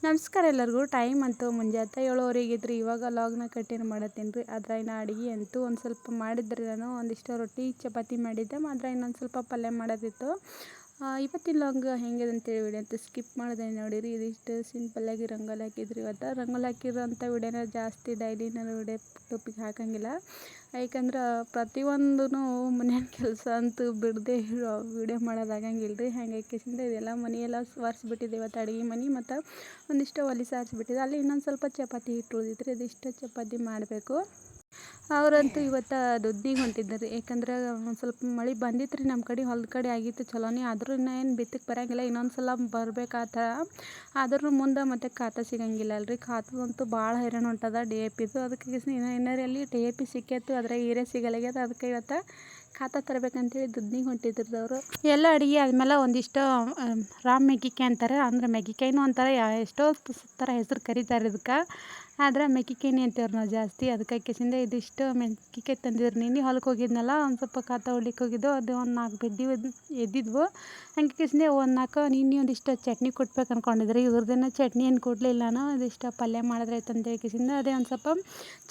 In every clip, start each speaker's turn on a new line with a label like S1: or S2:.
S1: ನಮಸ್ಕಾರ ಎಲ್ಲರಿಗೂ. ಟೈಮ್ ಅಂತೂ ಮುಂಜಾನೆ 7:30 ಇದ್ರಿ. ಇವಾಗ ಲಾಗ್ನ ಕಂಟಿನ್ಯೂ ಮಾಡತ್ತೀನಿ ರೀ. ಆದ್ರೆ ಇನ್ನು ಅಡುಗೆ ಅಂತೂ ಒಂದು ಸ್ವಲ್ಪ ಮಾಡಿದ್ರಿ. ನಾನು ಒಂದಿಷ್ಟು ರೊಟ್ಟಿ ಚಪಾತಿ ಮಾಡಿದ್ದೆ, ಮಾತ್ರ ಇನ್ನೊಂದು ಸ್ವಲ್ಪ ಪಲ್ಯ ಮಾಡೋದಿತ್ತು. ಇವತ್ತಿನ ಲಾಗ್ ಹೆಂಗಿದೆ ಅಂತೇಳಿ ವಿಡಿಯೋ ಅಂತ ಸ್ಕಿಪ್ ಮಾಡಿದೆ ನೋಡಿರಿ. ಇದಿಷ್ಟು ಸಿಂಪಲ್ಲಾಗಿ ರಂಗೋಲಿ ಹಾಕಿದ್ರಿ. ಇವತ್ತು ರಂಗೋಲಿ ಹಾಕಿರೋಂಥ ವಿಡಿಯೋನ ಜಾಸ್ತಿ ಡೈಲಿ ನಾನು ವಿಡಿಯೋ ಟಾಪಿಕ್ ಹಾಕೋಂಗಿಲ್ಲ. ಯಾಕಂದ್ರೆ ಪ್ರತಿಯೊಂದೂ ಮನೆಯ ಕೆಲಸ ಅಂತೂ ಬಿಡದೆ ವಿಡಿಯೋ ಮಾಡೋದಾಗಂಗಿಲ್ಲ ರೀ. ಹಾಗಾಗಿ ಇದೆಲ್ಲ ಮನೆಯೆಲ್ಲ ಒರೆಸ್ಬಿಟ್ಟಿದೆ ಇವತ್ತು ಅಡುಗೆ ಮನೆ, ಮತ್ತು ಒಂದಿಷ್ಟು ಒಲೆ ಸಾರಿಸ್ಬಿಟ್ಟಿದೆ. ಅಲ್ಲಿ ಇನ್ನೊಂದು ಸ್ವಲ್ಪ ಚಪಾತಿ ಹಿಟ್ಟು ಉಳಿದಿತ್ತು ರೀ. ಅದಿಷ್ಟು ಚಪಾತಿ ಮಾಡಬೇಕು. ಅವರಂತೂ ಇವತ್ತು ದುಡ್ಡಿಗೆ ಹೊಂಟಿದ್ದಾರೆ. ಯಾಕಂದ್ರೆ ಒಂದು ಸ್ವಲ್ಪ ಮಳೆ ಬಂದಿತ್ತು ರೀ ನಮ್ಮ ಕಡೆ, ಹೊಲದ ಕಡೆ ಆಗಿತ್ತು ಚಲೋನೇ. ಆದರೂ ಇನ್ನೂ ಏನು ಬಿತ್ತಕ್ಕೆ ಬರೋಂಗಿಲ್ಲ, ಇನ್ನೊಂದು ಸಲ ಬರ್ಬೇಕಾತ. ಆದ್ರೂ ಮುಂದೆ ಮತ್ತೆ ಖಾತಾ ಸಿಗೋಂಗಿಲ್ಲ ಅಲ್ರಿ. ಖಾತದಂತೂ ಭಾಳ ಹೈರಾಣ ಹೊಂಟದ DAPದು. ಅದಕ್ಕೆ ಇನ್ನರಲ್ಲಿ DAP ಸಿಕ್ಕಿತ್ತು, ಆದರೆ ಹೀರೆ ಸಿಗಲಾಗ್ಯದ. ಅದಕ್ಕೆ ಇವತ್ತು ಖಾತಾ ತರಬೇಕಂತೇಳಿ ದುಡ್ಡಿಗೆ ಹೊಂಟಿದ್ರದ್ದು ಅವರು. ಎಲ್ಲ ಅಡುಗೆ ಆದಮೇಲೆ ಒಂದಿಷ್ಟು ರಾಮ್ ಮೆಕ್ಕಿಕಾಯಿ ಅಂತಾರೆ, ಅಂದ್ರೆ ಮೆಕ್ಕಿಕಾಯಿನೂ ಅಂತಾರೆ, ಎಷ್ಟೋ ಥರ ಹೆಸರು ಕರೀತಾರೆ ಇದಕ್ಕೆ. ಆದ್ರೆ ಮೆಕ್ಕಿಕಾಯಿನೇ ಅಂತೀವ್ರಿ ನಾವು ಜಾಸ್ತಿ. ಅದಕ್ಕೆ ಇದಿಷ್ಟು ಮೆಕ್ಕಿಕಾಯಿ ತಂದಿದ್ರು. ನಿನ್ನೆ ಹೊಲಕ್ಕೆ ಹೋಗಿದ್ನಲ್ಲ, ಒಂದು ಸ್ವಲ್ಪ ಖಾತಾ ಹೊಡ್ಲಿಕ್ಕೆ ಹೋಗಿದ್ದು. ಅದು ಒಂದು 4 ಬಿದ್ದು ಎದ್ದಿದ್ವು. ಹಂಗೆ ಒಂದು 4 ನಿನ್ನೆ ಒಂದಿಷ್ಟು ಚಟ್ನಿ ಕೊಟ್ಬೇಕು ಅಂದ್ಕೊಂಡಿದ್ರಿ. ಇವ್ರದ್ದೇನೋ ಚಟ್ನಿ ಏನು ಕೊಡಲಿಲ್ಲ. ನಾನು ಇದಿಷ್ಟು ಪಲ್ಯ ಮಾಡಿದ್ರೆ ಆಯ್ತು ಅಂತೇಳಿ ಅದೇ ಒಂದು ಸ್ವಲ್ಪ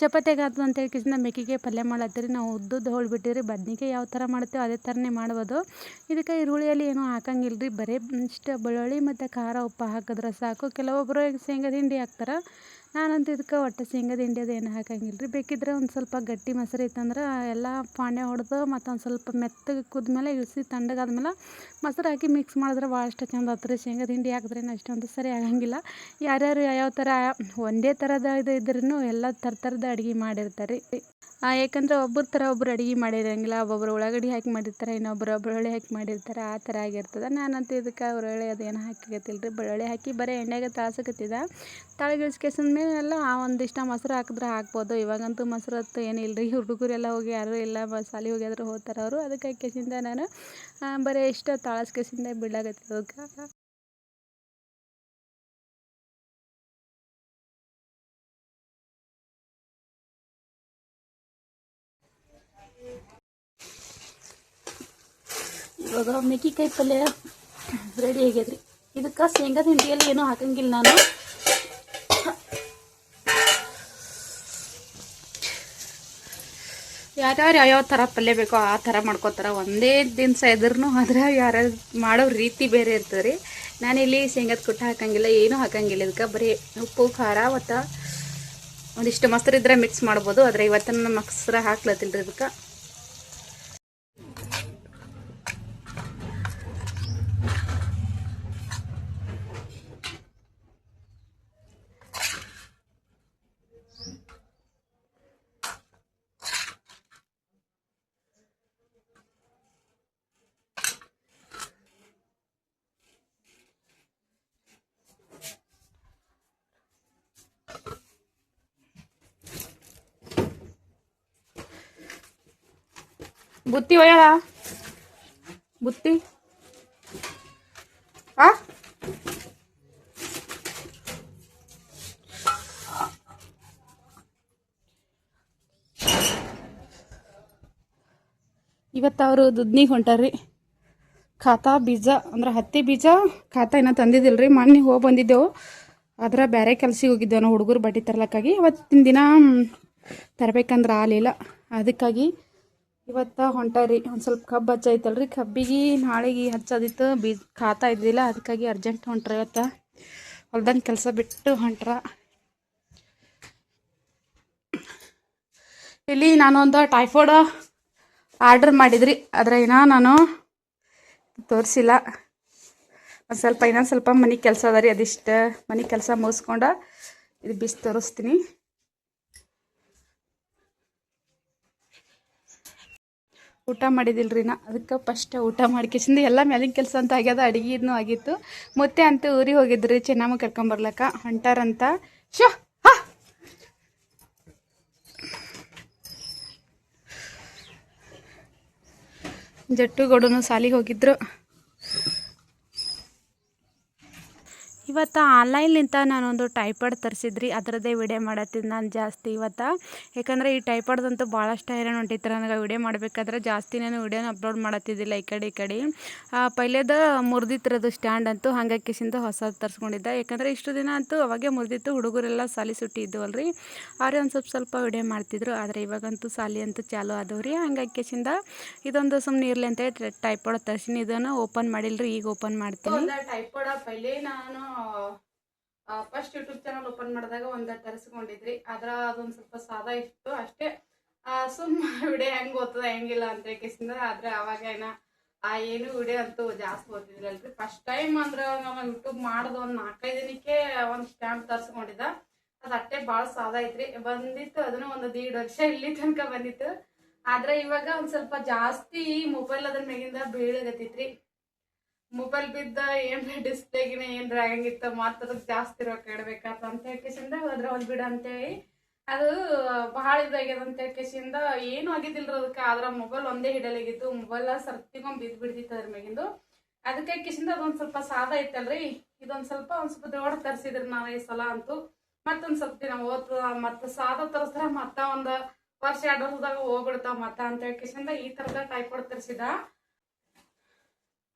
S1: ಚಪಾತಿಗೆ ಆಯ್ತು ಅಂತೇಳಿ ಮೆಕ್ಕಿಕಾಯಿ ಪಲ್ಯ ಮಾಡತ್ತೀರಿ. ನಾವು ಉದ್ದುದ್ದು ಹೊಳ್ಬಿಟ್ಟಿರಿ. ಬದ್ನಿಕಾಯಿ ಯಾವ ಥರ ಮಾಡ್ತೇವೆ ಅದೇ ಥರನೇ ಮಾಡ್ಬೋದು. ಇದಕ್ಕೆ ಈರುಳ್ಳಿಯಲ್ಲಿ ಏನೂ ಹಾಕಂಗಿಲ್ಲ ರೀ. ಬರೀ ಇಷ್ಟು ಬೆಳ್ಳುಳ್ಳಿ ಮತ್ತು ಖಾರ ಉಪ್ಪು ಹಾಕಿದ್ರೆ ಸಾಕು. ಕೆಲವೊಬ್ಬರು ಶೇಂಗಾ ಹಿಂಡಿ ಹಾಕ್ತಾರೆ. ನಾನಂತೂ ಇದಕ್ಕೆ ಒಟ್ಟು ಶೇಂಗದ ಹಿಂಡಿ ಅದು ಏನು ಹಾಕಂಗಿಲ್ಲ ರೀ. ಬೇಕಿದ್ರೆ ಒಂದು ಸ್ವಲ್ಪ ಗಟ್ಟಿ ಮೊಸರು ಇತ್ತಂದ್ರೆ ಎಲ್ಲ ಪಾಂಡೆ ಹೊಡೆದು ಮತ್ತೊಂದು ಸ್ವಲ್ಪ ಮೆತ್ತಗೆ ಕುದ್ಮೇಲೆ ಇಳಿಸಿ ತಣ್ಣಗಾದ್ಮೇಲೆ ಮೊಸರು ಹಾಕಿ ಮಿಕ್ಸ್ ಮಾಡಿದ್ರೆ ಭಾಳಷ್ಟು ಚಂದ ಆಯ್ತು ರೀ. ಶೇಂಗದ ಹಿಂಡಿ ಹಾಕಿದ್ರೇನು ಅಷ್ಟೊಂದು ಸರಿ ಆಗಂಗಿಲ್ಲ. ಯಾರ್ಯಾರು ಯಾವ್ಯಾವ ಥರ ಒಂದೇ ಥರದ ಇದು ಇದ್ರೂ ಎಲ್ಲ ಥರದ ಅಡುಗೆ ಮಾಡಿರ್ತಾರೆ ರೀ. ಯಾಕಂದ್ರೆ ಒಬ್ಬರ ಥರ ಒಬ್ಬರು ಅಡುಗೆ ಮಾಡಿರೋಂಗಿಲ್ಲ. ಒಬ್ಬೊಬ್ರು ಉಳ್ಳಾಗಡ್ಡಿ ಹಾಕಿ ಮಾಡಿರ್ತಾರೆ, ಇನ್ನೊಬ್ಬರು ಬೆಳ್ಳುಳ್ಳಿ ಹಾಕಿ ಮಾಡಿರ್ತಾರೆ. ಆ ಥರ ಆಗಿರ್ತದೆ. ನಾನಂತೂ ಇದಕ್ಕೆ ಬೆಳ್ಳುಳ್ಳಿ ಅದೇನು ಹಾಕಕತ್ತಿಲ್ಲ ರೀ. ಬೆಳ್ಳುಳ್ಳಿ ಹಾಕಿ ಬರೀ ಎಣ್ಣೆಗೆ ತಾಳ್ಸಕತ್ತಿದ್ದೆ. ಮೇಲೆ ಎಲ್ಲ ಒಂದಿಷ್ಟು ಮೊಸರು ಹಾಕಿದ್ರೆ ಹಾಕ್ಬೋದು. ಇವಾಗಂತೂ ಮೊಸರು ಹೊತ್ತು ಏನಿಲ್ಲ ರೀ. ಹುಡುಗರೆಲ್ಲ ಹೋಗಿ ಯಾರೂ ಇಲ್ಲ, ಶಾಲೆಗೆ ಹೋಗಿದ್ರು ಹೋಗ್ತಾರೆ ಅವರು. ಅದಕ್ಕೆ ನಾನು ಬರೀ ಇಷ್ಟು ತಾಳ್ಸ್ಕೆಸಿಂದ ಬಿಡಾಕತ್ತಿದ್ದೆ ಅದಕ್ಕೆ. ಇವಾಗ ಮೆಕ್ಕಿಕಾಯಿ ಪಲ್ಯ ರೆಡಿ ಆಗ್ಯದ್ರಿ. ಇದಕ್ಕೆ ಶೇಂಗಾದ ಹಿಂಡಿಯಲ್ಲಿ ಏನೂ ಹಾಕಂಗಿಲ್ಲ ನಾನು. ಯಾರ್ಯಾರು ಯಾವ್ಯಾವ ಥರ ಪಲ್ಯ ಬೇಕೋ ಆ ಥರ ಮಾಡ್ಕೋತಾರೆ. ಒಂದೇ ದಿನಸ ಇದ್ರೂ ಆದ್ರೆ ಯಾರ್ಯಾರು ಮಾಡೋ ರೀತಿ ಬೇರೆ ಇರ್ತದೆ ರೀ. ನಾನಿಲ್ಲಿ ಶೇಂಗಾದ ಕುಟ್ಟ ಹಾಕಂಗಿಲ್ಲ, ಏನೂ ಹಾಕಂಗಿಲ್ಲ. ಇದಕ್ಕೆ ಬರೀ ಉಪ್ಪು ಖಾರ ಮತ್ತು ಒಂದಿಷ್ಟು ಮೊಸರು ಇದ್ರೆ ಮಿಕ್ಸ್ ಮಾಡ್ಬೋದು. ಆದರೆ ಇವತ್ತು ನಾನು ಮೊಸರು ಹಾಕ್ಲತ್ತಿಲ್ಲ ರೀ ಇದಕ್ಕೆ. ಬುತ್ತಿ ಒಯ್ಯಲ್ಲ, ಬುತ್ತಿ ಇವತ್ತು ಅವರು ದುಡ್ನಿಗೆ ಹೊಂಟಾರ್ರಿ. ಖಾತಾ ಬೀಜ ಅಂದ್ರೆ ಹತ್ತಿ ಬೀಜ ಖಾತಾ ಇನ್ನೂ ತಂದಿದ್ದಿಲ್ಲ ರೀ. ಮೊನ್ನೆ ಹೋಗಿ ಬಂದಿದ್ದೆವು. ಆದ್ರೆ ಬೇರೆ ಕೆಲ್ಸಿಗೆ ಹೋಗಿದ್ದೇವೆ ನಾವು, ಹುಡುಗರು ಬಟ್ಟೆ ತರ್ಲಕ್ಕಾಗಿ. ಅವತ್ತಿನ ದಿನ ತರಬೇಕಂದ್ರೆ ಆಗಲಿಲ್ಲ. ಅದಕ್ಕಾಗಿ ಇವತ್ತು ಹೊಂಟಾರಿ. ಒಂದು ಸ್ವಲ್ಪ ಕಬ್ಬು ಹಚ್ಚೈತಲ್ರಿ, ಕಬ್ಬಿಗೆ ನಾಳೆಗೆ ಹಚ್ಚೋದಿತ್ತು. ಖಾತಾ ಇದ್ದಿಲ್ಲ, ಅದಕ್ಕಾಗಿ ಅರ್ಜೆಂಟ್ ಹೊಂಟ್ರ. ಇವತ್ತು ಹೊಲ್ದಾನ ಕೆಲಸ ಬಿಟ್ಟು ಹೊಂಟ್ರ. ಇಲ್ಲಿ ನಾನೊಂದು ಟೈಫಾಯ್ಡ್ ಆರ್ಡ್ರ್ ಮಾಡಿದ್ರಿ. ಆದರೆ ಇನ್ನೂ ನಾನು ತೋರಿಸಿಲ್ಲ. ಇನ್ನೊಂದು ಸ್ವಲ್ಪ ಮನೆ ಕೆಲಸ ಅದ ರೀ. ಅದಿಷ್ಟು ಮನೆ ಕೆಲಸ ಮುಗಿಸ್ಕೊಂಡು ಇದು ಬಿಸಿ ತೋರಿಸ್ತೀನಿ. ಊಟ ಮಾಡಿದಿಲ್ರಿ ನಾ. ಅದಕ್ಕೆ ಫಸ್ಟ್ ಊಟ ಮಾಡ್ಕೇಸಿಂದ ಎಲ್ಲ ಮೇಲಿನ ಕೆಲಸ ಅಂತ ಆಗ್ಯದ. ಅಡುಗೆನೂ ಆಗಿತ್ತು. ಮತ್ತೆ ಅಂತೂ ಊರಿಗೆ ಹೋಗಿದ್ರಿ ಚೆನ್ನಮ್ಮ ಕರ್ಕೊಂಬರ್ಲಕ್ಕ ಹೊಂಟಾರಂತ. ಜಟ್ಟುಗೌಡನು ಸಾಲಿಗೆ ಹೋಗಿದ್ರು. ಇವತ್ತು ಆನ್ಲೈನ್ಲಿಂತ ನಾನೊಂದು ಟೈಪಾಡ್ ತರಿಸಿದ್ರಿ, ಅದರದ್ದೇ ವಿಡಿಯೋ ಮಾಡತ್ತಿದ್ದು ನಾನು ಜಾಸ್ತಿ ಇವತ್ತು. ಯಾಕಂದರೆ ಈ ಟೈಪಾಡ್ದಂತೂ ಭಾಳಷ್ಟು ಹೈರಾಣ ಹೊಂಟಿತ್ತು ನನಗೆ ವಿಡಿಯೋ ಮಾಡಬೇಕಾದ್ರೆ. ಜಾಸ್ತಿ ನಾನು ವಿಡಿಯೋನ ಅಪ್ಲೋಡ್ ಮಾಡತ್ತಿದ್ದಿಲ್ಲ ಈ ಕಡೆ. ಪೈಲೇದ ಮುರಿದಿತ್ತಿರೋದು ಸ್ಟ್ಯಾಂಡ್ ಅಂತೂ, ಹಾಗಾಗಿ ಕಿಸಿಂದ ಹೊಸದು ತರಿಸ್ಕೊಂಡಿದ್ದೆ. ಯಾಕಂದರೆ ಇಷ್ಟು ದಿನ ಅಂತೂ ಅವಾಗೆ ಮುರಿದಿತ್ತು. ಹುಡುಗರೆಲ್ಲ ಸಾಲಿ ಸುಟ್ಟಿ ಇದ್ದವಲ್ರಿ, ಅವರೇ ಒಂದು ಸ್ವಲ್ಪ ವಿಡಿಯೋ ಮಾಡ್ತಿದ್ರು. ಆದರೆ ಇವಾಗಂತೂ ಸಾಲಿ ಅಂತೂ ಚಾಲು ಆದವ್ರಿ, ಹಂಗಾಗಿ ಕಿಸಿಂದ ಇದೊಂದು ಸುಮ್ಮನೆ ಇರಲಿ ಅಂತೇಳಿ ಟೈಪಾಡ್ ತರಿಸಿನಿ. ಇದನ್ನು ಓಪನ್ ಮಾಡಿಲ್ರಿ, ಈಗ ಓಪನ್ ಮಾಡ್ತೀನಿ. ಟೈಪಾಡ್ ಪೈಲೇ ನಾನು ಫಸ್ಟ್ ಯೂಟ್ಯೂಬ್ ಚಾನಲ್ ಓಪನ್ ಮಾಡಿದಾಗ ಒಂದು ತರಿಸ್ಕೊಂಡಿದ್ರಿ. ಅದೊಂದು ಸ್ವಲ್ಪ ಸಾದಾ ಇತ್ತು ಅಷ್ಟೇ. ಸುಮ್ಮ ವಿಡಿಯೋ ಹೆಂಗೆ ಓದ್ತದ ಹೆಂಗಿಲ್ಲ ಅಂತ ಕೇಸಿಂದ. ಆದರೆ ಅವಾಗ ಏನು ವಿಡಿಯೋ ಅಂತೂ ಜಾಸ್ತಿ ಓದ್ತಿದ್ರಲ್ರಿ. ಫಸ್ಟ್ ಟೈಮ್ ಅಂದ್ರೆ ನಾವು ಯೂಟ್ಯೂಬ್ ಮಾಡೋದು ಒಂದು 4-5 ದಿನಕ್ಕೆ ಒಂದು ಸ್ಟ್ಯಾಂಪ್ ತರಿಸ್ಕೊಂಡಿದ್ದ. ಅದು ಅಷ್ಟೇ ಭಾಳ ಸಾದಾ ಐತ್ರಿ ಬಂದಿತ್ತು. ಅದನ್ನು ಒಂದು 1.5 ವರ್ಷ ಇಲ್ಲಿ ತನಕ ಬಂದಿತ್ತು. ಆದ್ರೆ ಇವಾಗ ಒಂದು ಸ್ವಲ್ಪ ಜಾಸ್ತಿ ಮೊಬೈಲ್ ಅದ್ರ ಮ್ಯಾಗಿಂದ ಬೀಳಗತ್ತೈತ್ರಿ. ಮೊಬೈಲ್ ಬಿದ್ದ ಏನ್ರ ಡಿಸ್ಪ್ಲೇಗಿನ ಏನ್ರ ಆಗಂಗಿತ್ತು, ಮಾತ್ರದಕ್ಕೆ ಜಾಸ್ತಿ ರೊಕ್ಕ ಇಡ್ಬೇಕತ್ತ ಅಂತ ಹೇಳ್ಕೆಸಿಂದ ಹೋದ್ರ ಒಂದು ಬಿಡ ಅಂತೇಳಿ ಅದು ಭಾಳ ಇದಾಗ್ಯದ ಅಂತ ಹೇಳ್ಕೆಸಿಂದ ಏನು ಆಗಿದ್ದಿಲ್ರಿ ಅದಕ್ಕೆ. ಆದ್ರ ಮೊಬೈಲ್ ಒಂದೇ ಹಿಡಲಾಗಿತ್ತು. ಮೊಬೈಲ್ ಸರ್ತಿಗೊಂಡ್ ಬಿದ್ಬಿಡ್ತಿತ್ತು ಅದ್ರ ಮ್ಯಾಗಿಂದು. ಅದಕ್ಕೆ ಕಿಸಿಂದ ಅದೊಂದು ಸ್ವಲ್ಪ ಸಾದಾ ಐತಲ್ರಿ, ಇದೊಂದು ಸ್ವಲ್ಪ ದೊಡ್ಡ ತರಿಸಿದ್ರಿ ನಾವು ಈ ಸಲ ಅಂತೂ. ಮತ್ತೊಂದು ಸ್ವಲ್ಪ ದಿನ ಓದ್ತದ, ಮತ್ತೆ ಸಾದಾ ತರಿಸ್ರ ಮತ್ತ ಒಂದು ವರ್ಷ 2 ವರ್ಷದಾಗ ಹೋಗ್ಬಿಡ್ತಾವ ಮತ್ತ ಅಂತ ಹೇಳ್ಕೆಸಿಂದ ಈ ತರದ ಟೈಪಾಡ್ ತರಿಸಿದ.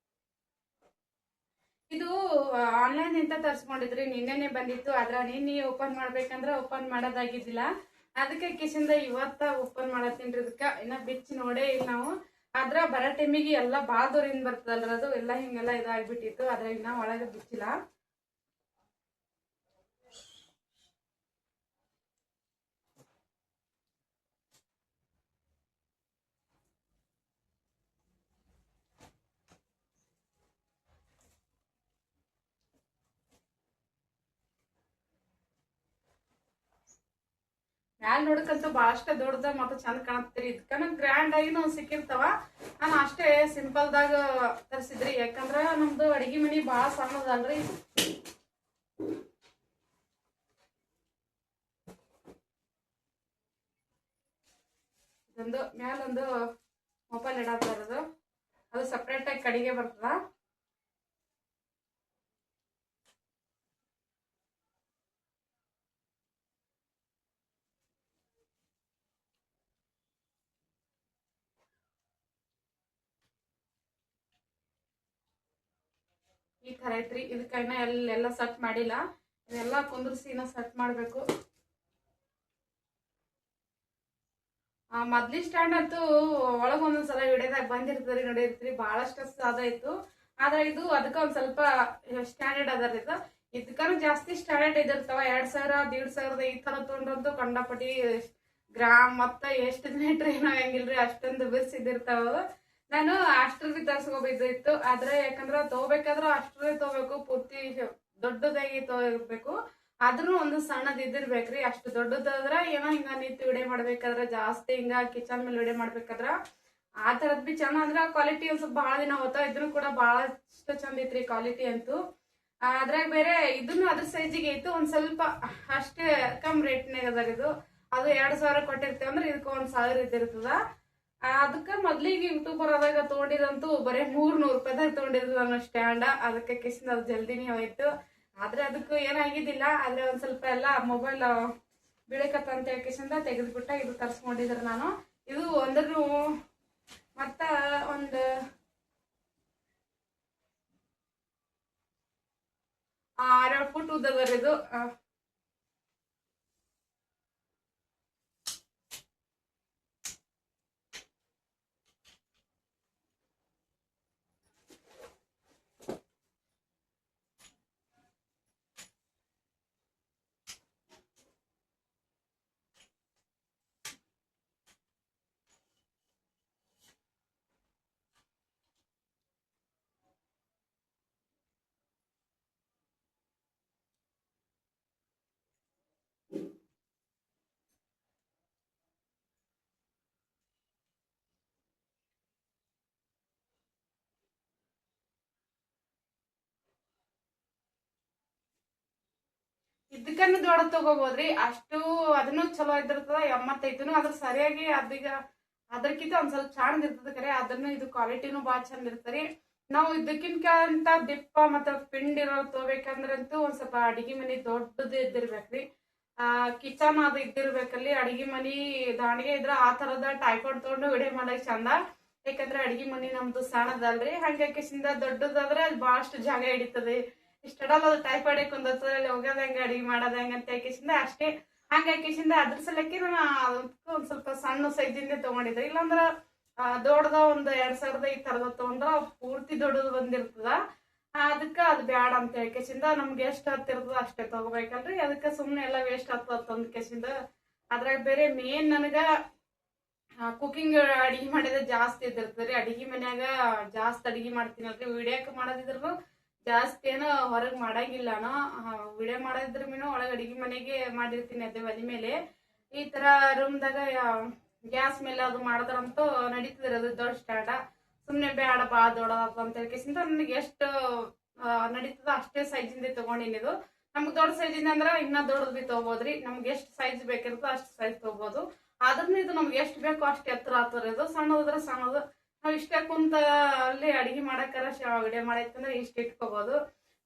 S1: ಇದು ಆನ್ಲೈನ್ ಇಂದ ತರಿಸ್ಕೊಂಡಿದ್ರಿ, ನಿನ್ನೆನೆ ಬಂದಿತ್ತು. ಆದ್ರೆ ನಿನ್ನೆ ಓಪನ್ ಮಾಡ್ಬೇಕಂದ್ರೆ ಓಪನ್ ಮಾಡೋದಾಗಿದ್ದಿಲ್ಲ. ಅದಕ್ಕೆ ಕಿಸಿಂದ ಇವತ್ತ ಓಪನ್ ಮಾಡತ್ತೀನ್ರಿ. ಇದಕ್ಕೆ ಇನ್ನ ಬಿಚ್ಚಿ ನೋಡೇ ಇಲ್ಲ ನಾವು. ಆದ್ರ ಬರೋ ಟೈಮಿಗೆ ಎಲ್ಲ ಭಾಳ ದೂರಿಂದ ಬರ್ತದಲ್ರ, ಅದು ಎಲ್ಲ ಹಿಂಗೆಲ್ಲ ಇದಾಗ್ಬಿಟ್ಟಿತ್ತು. ಆದ್ರೆ ಇನ್ನ ಒಳಗೆ ಬಿಚ್ಚಿಲ್ಲ. ಮ್ಯಾಲ ನೋಡಕ್ಕಂತೂ ಭಾಳಷ್ಟ ದೊಡ್ಡದ ಮತ್ತು ಚಂದ ಕಾಣತ್ತೀರಿ. ಇದಕ್ಕ ಗ್ರ್ಯಾಂಡ್ ಆಗಿನೂ ಸಿಕ್ಕಿರ್ತಾವ. ನಾನು ಅಷ್ಟೇ ಸಿಂಪಲ್ದಾಗ ತರಿಸಿದ್ರಿ. ಯಾಕಂದ್ರ ನಮ್ದು ಅಡಿಗೆ ಮನಿ ಭಾಳ ಸಣ್ಣದಲ್ರಿ. ಇದೊಂದು ಮ್ಯಾಲೊಂದು ಮೊಬೈಲ್ ಇಡೋದು, ಅದು ಸಪ್ರೇಟ್ ಆಗಿ ಕಡಿಗೆ ಬರ್ತದ. ಈ ತರ ಐತ್ರಿ. ಇದಕ್ಕ ಎಲ್ಲ ಸೆಟ್ ಮಾಡಿಲ್ಲ, ಇದೆಲ್ಲ ಕುಂದ್ರಿಸಿ ಇನ್ನ ಸೆಟ್ ಮಾಡ್ಬೇಕು. ಮೊದ್ಲಿ ಸ್ಟ್ಯಾಂಡ್ ಅಂತೂ ಒಳಗ ಒಂದೊಂದ್ಸಲ ವಿಡಿಯೋದಾಗ ಬಂದಿರ್ತದ್ರಿ, ನೋಡಿರ್ತೀರಿ, ಬಹಳಷ್ಟು ಸಾದ ಇತ್ತು. ಆದ್ರೆ ಇದು ಅದಕ್ಕ ಒಂದ್ ಸ್ವಲ್ಪ ಸ್ಟ್ಯಾಂಡರ್ಡ್ ಅದರ. ಇದಕ್ಕೂ ಜಾಸ್ತಿ ಸ್ಟ್ಯಾಂಡರ್ಡ್ ಇದಿರ್ತಾವ. 2000 1500 ಈ ತರ ತೊಗೊಂಡ್ರಂತೂ ಕಂಡಪಟ್ಟಿ ಗ್ರಾಮ್ ಮತ್ತ ಎಷ್ಟು ದಿನ ಟ್ರೈನ್ ಆಗಂಗಿಲ್ರಿ, ಅಷ್ಟೊಂದು ಬಿರ್ಸಿದಿರ್ತಾವ. ನಾನು ಅಷ್ಟ್ರ ಬಿ ತರ್ಸ್ಕೋಬೇಕಿತ್ತು. ಆದ್ರೆ ಯಾಕಂದ್ರ ತಗೋಬೇಕಾದ್ರ ಅಷ್ಟ್ರೇ ತಗೋಬೇಕು, ಪೂರ್ತಿ ದೊಡ್ಡದಾಗಿ ತಗೋಬೇಕು. ಆದ್ರೂ ಒಂದು ಸಣ್ಣದ್ ಇದ್ದಿರ್ಬೇಕ್ರಿ. ಅಷ್ಟು ದೊಡ್ಡದಾದ್ರ ಏನೋ ಹಿಂಗ ನಿಂತು ವಿಡಿಯೋ ಮಾಡ್ಬೇಕಾದ್ರ, ಜಾಸ್ತಿ ಹಿಂಗ ಕಿಚನ್ ಮೇಲೆ ವಿಡಿಯೋ ಮಾಡ್ಬೇಕಾದ್ರ ಆ ತರದ್ ಬಿ ಚಂದ. ಅಂದ್ರ ಕ್ವಾಲಿಟಿ ಒಂದ್ ಸ್ವಲ್ಪ ಭಾಳ ದಿನ ಹೋಗ್ತಾವ. ಇದ್ರೂ ಕೂಡ ಬಹಳಷ್ಟು ಚಂದ ಐತ್ರಿ ಕ್ವಾಲಿಟಿ ಅಂತೂ. ಅದ್ರಾಗ ಬೇರೆ ಇದನ್ನು ಅದ್ರ ಸೈಜಿಗೆ ಇತ್ತು. ಒಂದ್ ಸ್ವಲ್ಪ ಅಷ್ಟೇ ಕಮ್ ರೇಟ್ನಾಗ ಅದ ಇದು. ಅದು 2000 ಕೊಟ್ಟಿರ್ತೇವೆ ಅಂದ್ರೆ ಇದಕ್ಕೆ 1000 ಇದ್ದಿರ್ತದ. ಅದಕ್ಕೆ ಮೊದ್ಲಿಗೆ ಯೂಟ್ಯೂಬರ್ ಆದಾಗ ತಗೊಂಡಿದಂತೂ ಬರೀ 300 ರೂಪಾಯಿದಾಗ ತಗೊಂಡಿದ್ರು ನಾನು ಸ್ಟ್ಯಾಂಡ. ಅದಕ್ಕೆ ಕಿಸಿಂದ ಅದು ಜಲ್ದಿನೇ ಹೋಯ್ತು. ಆದ್ರೆ ಅದಕ್ಕೂ ಏನಾಗಿದ್ದಿಲ್ಲ. ಆದ್ರೆ ಒಂದ್ ಸ್ವಲ್ಪ ಎಲ್ಲ ಮೊಬೈಲ್ ಬೀಳಕತ್ತ ಅಂತ ಕಿಸಿಂದ ತೆಗೆದ್ಬಿಟ್ಟ ಇದು ತರ್ಸ್ಕೊಂಡಿದ್ರು ನಾನು. ಇದು ಒಂದ್ರೂ ಮತ್ತ ಒಂದು 6 ಫುಟ್ ಉದ್ದದ ಇದು. ಇದಕ್ಕನ್ನು ದೊಡ್ಡ ತಗೋಬೋದ್ರಿ. ಅಷ್ಟು ಅದನ್ನು ಚಲೋ ಇದಿರ್ತದ. 85 ಅದ್ರ ಸರಿಯಾಗಿ ಅದೀಗ ಅದಕ್ಕಿಂತ ಒಂದ್ ಸ್ವಲ್ಪ ಚಂದ ಇರ್ತದ. ಖರೆ ಅದನ್ನು ಇದು ಕ್ವಾಲಿಟಿನೂ ಭಾಳ ಚಂದ ಇರ್ತರಿ. ನಾವು ಇದಕ್ಕಿಂತ ಅಂತ ದಿಪ್ಪ ಮತ್ತು ಪಿಂಡಿ ಇರೋದು ತಗೋಬೇಕಂದ್ರಂತೂ ಒಂದು ಸ್ವಲ್ಪ ಅಡಿಗೆ ಮನೆ ದೊಡ್ಡದು ಇದ್ದಿರ್ಬೇಕ್ರಿ. ಕಿಚನ್ ಅದು ಇದ್ದಿರ್ಬೇಕಲ್ಲಿ. ಅಡಿಗೆ ಮನೆ ದಾಣಿಗೆ ಇದ್ರೆ ಆ ಥರದ ಟೈಫಾಯ್ಡ್ ತೊಗೊಂಡು ವಿಡಿಯೋ ಮಾಡಕ್ಕೆ ಚಂದ. ಯಾಕಂದ್ರೆ ಅಡಿಗೆ ಮನೆ ನಮ್ದು ಸಣ್ಣದಲ್ರಿ. ಹಂಗಾಕಿಸಿಂದ ದೊಡ್ಡದಾದ್ರೆ ಅದು ಭಾಳಷ್ಟು ಜಾಗ ಹಿಡಿತದೆ. ಇಷ್ಟಡಲ್ಲ ಅದು ಟೈಫಾಯ್ಡ್ ಕುಂದರ್ತದೆ, ಅಲ್ಲಿ ಹೋಗೋದು ಹೆಂಗೆ ಅಡಿಗೆ ಮಾಡೋದು ಹೆಂಗೆ ಅಂತ ಹಾಕಿಸಿಂದ ಅಷ್ಟೇ. ಹಂಗಾಕಿಸಿಂದ ಅದ್ರ ಸಲಕ್ಕೆ ನಾನು ಅದಕ್ಕೆ ಒಂದು ಸ್ವಲ್ಪ ಸಣ್ಣ ಸೈಜಿಂದ ತೊಗೊಂಡಿದ್ದೆ. ಇಲ್ಲಾಂದ್ರೆ ದೊಡ್ಡದ ಒಂದು 2000 ಈ ಥರದ ತೊಗೊಂಡ್ರೆ ಪೂರ್ತಿ ದೊಡ್ಡದು ಬಂದಿರ್ತದ. ಅದಕ್ಕೆ ಅದು ಬ್ಯಾಡ ಅಂತ ಹೇಳ್ಕೆಸಿಂದ ನಮ್ಗೆ ಎಷ್ಟು ಹತ್ತಿರ್ತದ ಅಷ್ಟೇ ತಗೋಬೇಕಲ್ರಿ. ಅದಕ್ಕೆ ಸುಮ್ಮನೆ ಎಲ್ಲ ವೇಸ್ಟ್ ಆಗ್ತದ ತಂದು ಕೆಸಿಂದ. ಅದ್ರಾಗ ಬೇರೆ ಮೇನ್ ನನಗೆ ಕುಕಿಂಗ್ ಅಡಿಗೆ ಮಾಡಿದ್ರೆ ಜಾಸ್ತಿ ಇದ್ದಿರ್ತದೆ ರೀ. ಅಡಿಗೆ ಮನ್ಯಾಗ ಜಾಸ್ತಿ ಅಡಿಗೆ ಮಾಡ್ತೀನಲ್ರಿ. ವಿಡಿಯೋಕ್ಕೆ ಮಾಡೋದಿದ್ರು ಜಾಸ್ತಿ ಏನೋ ಹೊರಗೆ ಮಾಡಂಗಿಲ್ಲ. ವಿಡಿಯೋ ಮಾಡೋದ್ರ ಮೀನು ಒಳಗೆ ಅಡಿಗೆ ಮನೆಗೆ ಮಾಡಿರ್ತೀನಿ ಅದೇ ಒಲೆ ಮೇಲೆ. ಈ ಥರ ರೂಮ್ದಾಗ ಗ್ಯಾಸ್ ಮೇಲೆ ಅದು ಮಾಡಿದ್ರಂತೂ ನಡೀತಿದ್ರಿ. ಅದು ದೊಡ್ಡ ಸ್ಟ್ಯಾಂಡ ಸುಮ್ಮನೆ ಬೇಡ ಭಾಳ ದೊಡ್ಡದಾಗ್ತದ ಅಂತ ಹೇಳ್ಕೆಸಿಂದ ನನಗೆ ಎಷ್ಟು ನಡೀತದ ಅಷ್ಟೇ ಸೈಜಿಂದ ತೊಗೊಂಡಿನಿದು. ನಮ್ಗೆ ದೊಡ್ಡ ಸೈಜಿಂದ ಅಂದ್ರೆ ಇನ್ನೂ ದೊಡ್ಡದು ಭೀ ತೊಗೋಬೋದ್ರಿ. ನಮ್ಗೆ ಎಷ್ಟು ಸೈಜ್ ಬೇಕಿರುತ್ತೋ ಅಷ್ಟು ಸೈಜ್ ತೊಗೋಬೋದು. ಆದ್ರೂ ಇದು ನಮ್ಗೆ ಎಷ್ಟು ಬೇಕೋ ಅಷ್ಟು ಎತ್ತರ ಆಗ್ತದೆ. ಇದು ಸಣ್ಣದಾದ್ರೆ ಸಣ್ಣದು. ನಾವು ಇಷ್ಟೇ ಕುಂತ ಅಲ್ಲಿ ಅಡಿಗೆ ಮಾಡಕ್ಕಾರ ವಿಡಿಯೋ ಮಾಡೈತಂದ್ರೆ ಇಷ್ಟು ಇಟ್ಕೋಬೋದು.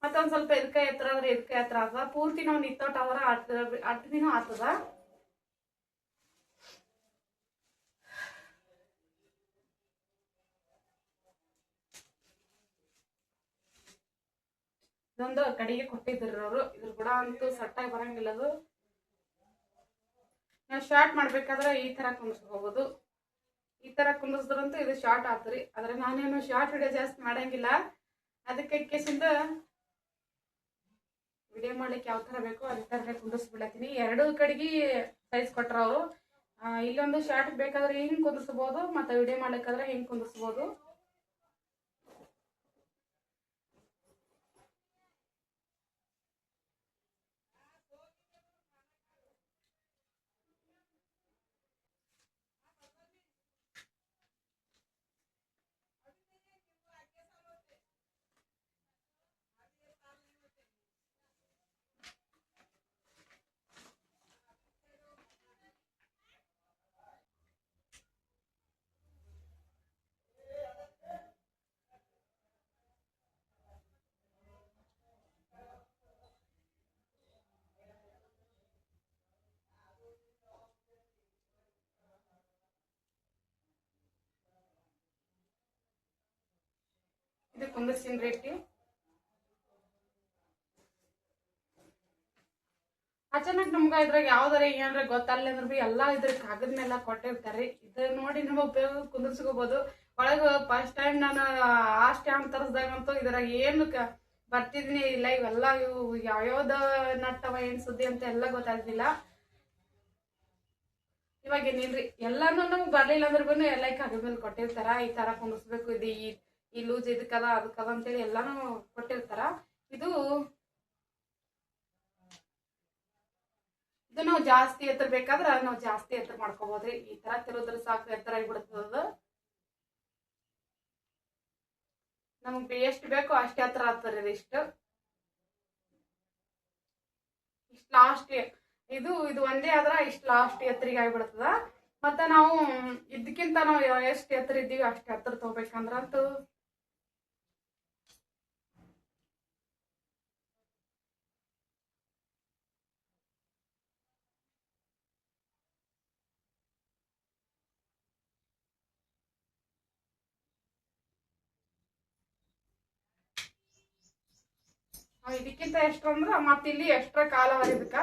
S1: ಮತ್ತೊಂದು ಸ್ವಲ್ಪ ಇದಕ್ಕೆ ಎತ್ತರ ಆದ್ರೆ ಇದಕ್ಕೆ ಎತ್ತರ ಆಗ್ತದ. ಪೂರ್ತಿ ನಾವು ನಿತ್ತೋಟ ಆದ್ರೆ ಅಟ್ದಿನೂ ಆಗ್ತದ. ಇದೊಂದು ಕಡೆಗೆ ಕೊಟ್ಟಿದ್ರು ಅವರು. ಇದ್ರ ಕೂಡ ಅಂತೂ ಸಟ್ಟಾಗಿ ಬರಂಗಿಲ್ಲ. ಅದು ನಾವು ಶಾರ್ಟ್ ಮಾಡ್ಬೇಕಾದ್ರೆ ಈ ತರ ಕುಂದಿಸ್ಕೋಬಹುದು. ಈ ತರ ಕುಂದಿಸಿದ್ರಂತೂ ಇದು ಶಾರ್ಟ್ ಆಗ್ತದ್ರಿ. ಆದ್ರೆ ನಾನೇನು ಶಾರ್ಟ್ ವಿಡಿಯೋ ಜಾಸ್ತಿ ಮಾಡಂಗಿಲ್ಲ. ಅದಕ್ಕೆ ಕೇಸಿಂದ ವಿಡಿಯೋ ಮಾಡ್ಲಿಕ್ಕೆ ಯಾವ ತರ ಬೇಕೋ ಅದೇ ತರ ಕುಂದಿಸ್ಬಿಡತ್ತೀನಿ. ಎರಡು ಕಡೆಗೆ ಸೈಜ್ ಕೊಟ್ರ ಅವರು. ಇಲ್ಲೊಂದು ಶಾರ್ಟ್ ಬೇಕಾದ್ರೆ ಹಿಂಗ್ ಕುಂದಿಸ್ಬೋದು, ಮತ್ತೆ ವಿಡಿಯೋ ಮಾಡ್ಲಿಕ್ಕಾದ್ರೆ ಹಿಂಗ್ ಕುಂದಿಸ್ಬೋದು. ಇದು ಕುಂದಿಸ್ತೀನಿ ರೇಟಿ. ಅಚಾನಕ್ ನಮ್ಗ ಇದ್ರಾಗ ಯಾವ್ದಾರ ಏನಾರ ಗೊತ್ತಲ್ಲ ಅಂದ್ರೆ ಭೀ ಎಲ್ಲಾ ಇದ್ರ ಕಾಗದ ಮೇಲೆ ಕೊಟ್ಟಿರ್ತಾರ್ರಿ. ಇದು ನೋಡಿ ನಮ್ಮ ಉಪಯೋಗ ಕುಂದಿರ್ಸ್ಕೋಬಹುದು. ಒಳಗ ಫಸ್ಟ್ ಟೈಮ್ ನಾನು ಆ ಸ್ಟ್ಯಾಂಡ್ ತರಿಸ್ದಾಗಂತೂ ಇದ್ರಾಗ ಏನು ಬರ್ತಿದೀನಿ ಇಲ್ಲ. ಇವೆಲ್ಲ ಇವು ಯಾವ್ಯಾವ್ದ ನಟ್ಟವ ಏನ್ ಸುದ್ದಿ ಅಂತ ಎಲ್ಲ ಗೊತ್ತಾಗ್ತಿಲ್ಲ. ಇವಾಗ ಏನಿಲ್ರಿ, ಎಲ್ಲಾನು ನಮ್ಗೆ ಬರ್ಲಿಲ್ಲ ಅಂದ್ರೆ ಬಂದು ಎಲ್ಲ ಕಾಗದ ಮೇಲೆ ಕೊಟ್ಟಿರ್ತಾರ. ಈ ತರ ಕುಂದಿಸ್ಬೇಕು, ಇದು ಈ ಲೂಸ್ ಇದಕ್ಕದ ಅದಕ್ಕದ ಅಂತೇಳಿ ಎಲ್ಲಾನು ಕೊಟ್ಟಿರ್ತಾರ. ಇದು ನಾವು ಜಾಸ್ತಿ ಎತ್ತರ ಬೇಕಾದ್ರೆ ನಾವು ಜಾಸ್ತಿ ಎತ್ತರ ಮಾಡ್ಕೋಬಹುದ್ರಿ. ಈ ತರ ತಿರುದ್ರ ಸಾಕು ಎತ್ತರ ಆಗಿಬಿಡ್ತದ. ನಮ್ಗೆ ಎಷ್ಟು ಬೇಕೋ ಅಷ್ಟೇ ಎತ್ತರ ಆಗ್ತದೆ. ಇಷ್ಟು ಲಾಸ್ಟ್ ಇದು ಒಂದೇ ಆದ್ರ ಇಷ್ಟು ಲಾಸ್ಟ್ ಎತ್ತರಿಗೆ ಆಗಿಬಿಡ್ತದ. ಮತ್ತೆ ನಾವು ಇದಕ್ಕಿಂತ ನಾವು ಎಷ್ಟು ಎತ್ತರ ಇದ್ದೀವಿ ಅಷ್ಟು ಎತ್ತರ ತಗೋಬೇಕಂದ್ರಂತೂ ಇದಕ್ಕಿಂತ ಎಷ್ಟು ಅಂದ್ರ ಮತ್ತೆ ಇಲ್ಲಿ ಎಕ್ಸ್ಟ್ರಾ ಕಾಲ ಇದಕ್ಕ.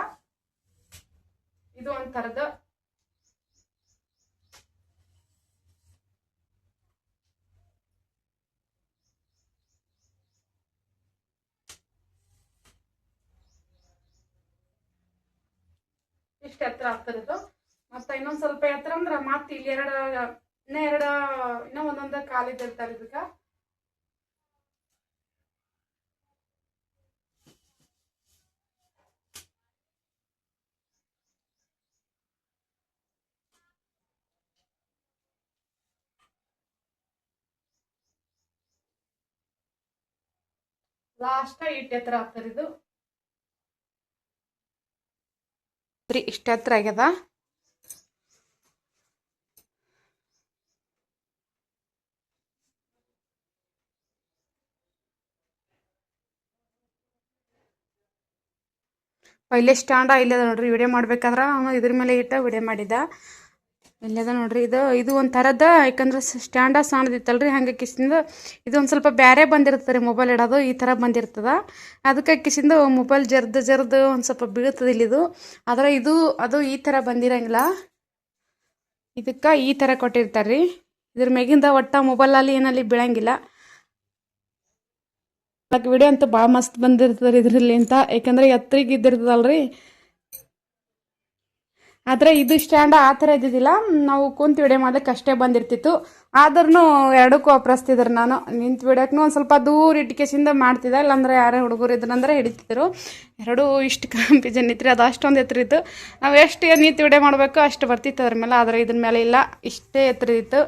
S1: ಇದು ಒಂಥರದ ಇಷ್ಟ ಎತ್ತರ ಆಗ್ತಿರೋದು. ಮತ್ತೆ ಇನ್ನೊಂದ್ ಸ್ವಲ್ಪ ಎತ್ತರ ಅಂದ್ರ ಮತ್ತೆ ಇಲ್ಲಿ ಇನ್ನೂ ಒಂದೊಂದ ಕಾಲಿದ್ದಿರ್ತಾರ ಇದಕ್ಕ. ಲಾಸ್ಟ್ ಇಟ್ಟು ಎತ್ತರ ಆಗ್ತಾರ. ಇದು ಇಷ್ಟ ಎತ್ತರ ಆಗ್ಯದ. ಪೈಲೆ ಸ್ಟ್ಯಾಂಡ ಇಲ್ಲದ ನೋಡ್ರಿ ವಿಡಿಯೋ ಮಾಡ್ಬೇಕಾದ್ರೆ ಅವನು ಇದ್ರ ಮೇಲೆ ಇಟ್ಟ ವಿಡಿಯೋ ಮಾಡಿದ್ದ. ಇಲ್ಲದ ನೋಡ್ರಿ ಇದು ಒಂದು ಥರದ, ಯಾಕಂದ್ರೆ ಸ್ಟ್ಯಾಂಡ ಸಣ್ಣದಿತ್ತಲ್ರಿ, ಹಂಗೆ ಕಿಸಿಂದ ಇದು ಒಂದು ಸ್ವಲ್ಪ ಬೇರೆ ಬಂದಿರ್ತದೆ ಮೊಬೈಲ್ ಇಡೋದು ಈ ಥರ ಬಂದಿರ್ತದ. ಅದಕ್ಕೆ ಕಿಸಿಂದ ಮೊಬೈಲ್ ಜರ್ದು ಒಂದು ಸ್ವಲ್ಪ ಬೀಳ್ತದೆ ಇಲ್ಲಿದು. ಆದರೆ ಅದು ಈ ಥರ ಬಂದಿರಂಗಿಲ್ಲ, ಇದಕ್ಕೆ ಈ ಥರ ಕೊಟ್ಟಿರ್ತಾರೆ ರೀ. ಇದ್ರ ಮ್ಯಾಗಿಂದ ಒಟ್ಟ ಮೊಬೈಲಲ್ಲಿ ಏನಲ್ಲಿ ಬೀಳಂಗಿಲ್ಲ. ವಿಡಿಯೋ ಅಂತೂ ಭಾಳ ಮಸ್ತ್ ಬಂದಿರ್ತದೆ ಇದರಲ್ಲಿ ಅಂತ, ಯಾಕಂದ್ರೆ ಎತ್ತರಿಗೆ ಇದ್ದಿರ್ತದಲ್ರಿ. ಆದರೆ ಇದು ಸ್ಟ್ಯಾಂಡ ಆ ಥರ ಇದ್ದಿದ್ದಿಲ್ಲ, ನಾವು ಕುಂತು ವಿಡಿಯೋ ಮಾಡ್ಲಿಕ್ಕೆ ಅಷ್ಟೇ ಬಂದಿರ್ತಿತ್ತು. ಆದ್ರೂ ಎರಡಕ್ಕೂ ವಾಪರಿಸ್ತಿದ್ರು. ನಾನು ನಿಂತು ವಿಡಿಯೋಕ್ಕೂ ಒಂದು ಸ್ವಲ್ಪ ದೂರ ಇಟ್ಕೇಸಿಂದ ಮಾಡ್ತಿದ್ದೆ, ಇಲ್ಲಾಂದ್ರೆ ಯಾರೇ ಹುಡುಗರು ಇದ್ರಂದ್ರೆ ಹಿಡಿತಿದ್ರು. ಎರಡೂ ಇಷ್ಟು ಕಂಪಿಜನ್ ಇತ್ತು, ಅದು ಅಷ್ಟೊಂದು ಎತ್ತರ ಇತ್ತು. ನಾವು ಎಷ್ಟು ನಿಂತು ವಿಡಿಯೋ ಮಾಡಬೇಕು ಅಷ್ಟು ಬರ್ತಿತ್ತು ಅದ್ರ ಮೇಲೆ, ಆದರೆ ಇದ್ರ ಮೇಲೆ ಇಲ್ಲ, ಇಷ್ಟೇ ಎತ್ತರ ಇತ್ತು.